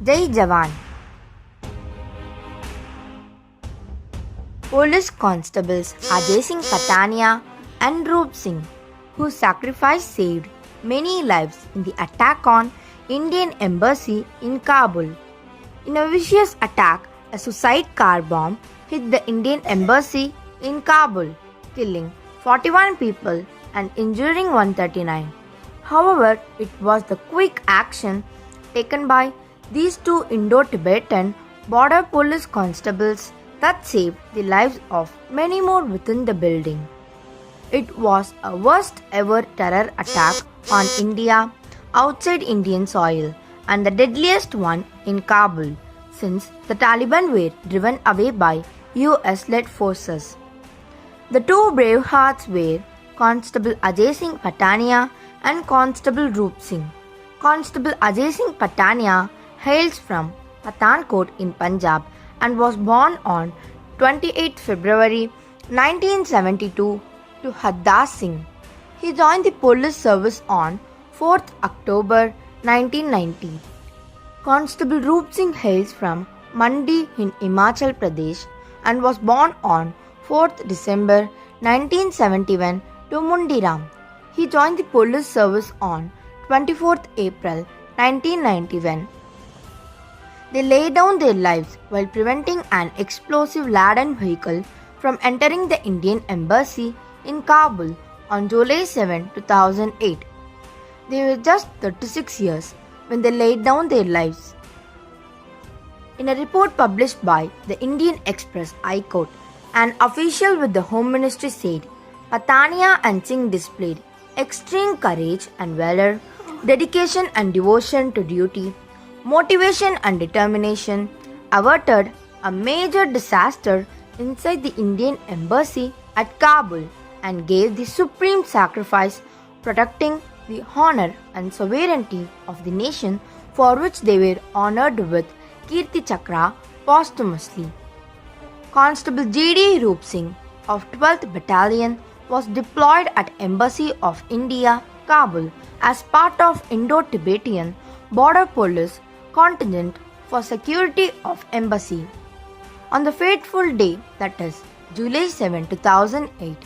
JaiJavaan. Police constables Ajay Singh Pathania and Singh, whose sacrifice saved many lives in the attack on Indian embassy in Kabul. In a vicious attack, a suicide car bomb hit the Indian embassy in Kabul, killing 41 people and injuring 139. However, it was the quick action taken by these two Indo-Tibetan Border Police constables that saved the lives of many more within the building. It was a worst ever terror attack on India outside Indian soil and the deadliest one in Kabul since the Taliban were driven away by US-led forces. The two brave hearts were Constable Ajay Singh Pathania and Constable Singh. Constable Ajay Singh Pathania hails from Pathankot in Punjab and was born on 28 February 1972 to Hardas Singh. He joined the police service on 4th October 1990. Constable Singh hails from Mandi in Himachal Pradesh and was born on 4th December 1971 to Mundiram. He joined the police service on 24th April 1991. They laid down their lives while preventing an explosive-laden vehicle from entering the Indian embassy in Kabul on July 7, 2008. They were just 36 years when they laid down their lives. In a report published by the Indian Express High Court, an official with the Home Ministry said Pathania and Singh displayed extreme courage and valor, dedication and devotion to duty, motivation and determination, averted a major disaster inside the Indian embassy at Kabul and gave the supreme sacrifice protecting the honor and sovereignty of the nation, for which they were honored with Kirti Chakra posthumously. Constable J.D. Singh of 12th Battalion was deployed at Embassy of India, Kabul as part of Indo-Tibetan Border Police contingent for security of embassy. On the fateful day, that is July 7, 2008,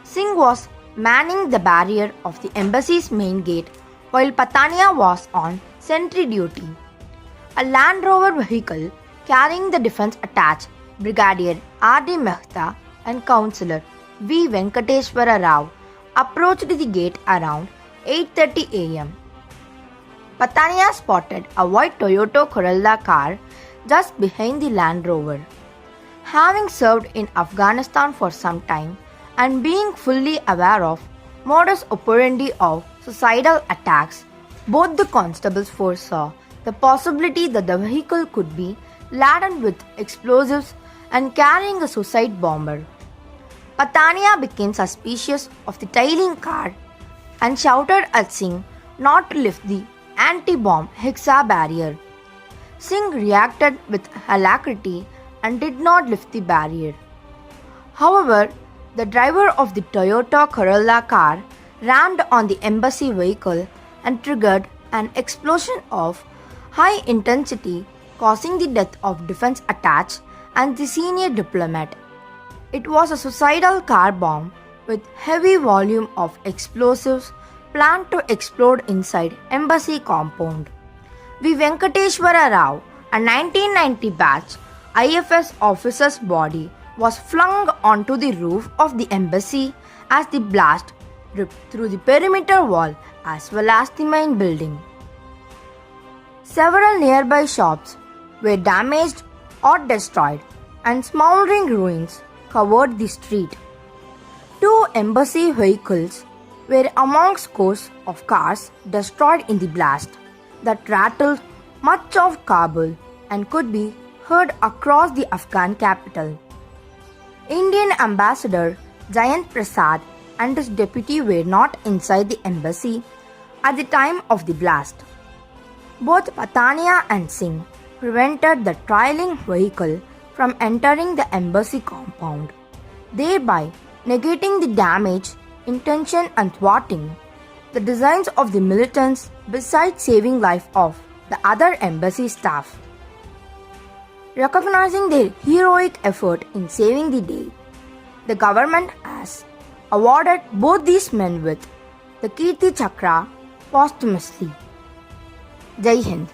Singh was manning the barrier of the embassy's main gate while Pathania was on sentry duty. A Land Rover vehicle carrying the defense attached Brigadier R.D. Mehta and Councillor V. Venkateshwara Rao approached the gate around 8:30 am. Pathania spotted a white Toyota Corolla car just behind the Land Rover. Having served in Afghanistan for some time and being fully aware of modus operandi of suicidal attacks, both the constables foresaw the possibility that the vehicle could be laden with explosives and carrying a suicide bomber. Pathania became suspicious of the tailing car and shouted at Singh not to lift the anti-bomb Hexa barrier. Singh reacted with alacrity and did not lift the barrier. However, the driver of the Toyota Corolla car rammed on the embassy vehicle and triggered an explosion of high intensity, causing the death of defense attached and the senior diplomat. It was a suicidal car bomb with heavy volume of explosives planned to explode inside embassy compound. V. Venkateshwara Rao, a 1990 batch IFS officer's body, was flung onto the roof of the embassy as the blast ripped through the perimeter wall as well as the main building. Several nearby shops were damaged or destroyed, and smoldering ruins covered the street. 2 embassy vehicles were among scores of cars destroyed in the blast that rattled much of Kabul and could be heard across the Afghan capital. Indian Ambassador Jayant Prasad and his deputy were not inside the embassy at the time of the blast. Both Pathania and Singh prevented the trailing vehicle from entering the embassy compound, thereby negating the damage, intention and thwarting the designs of the militants besides saving life of the other embassy staff. Recognizing their heroic effort in saving the day, the government has awarded both these men with the Kirti Chakra posthumously. Jai Hind.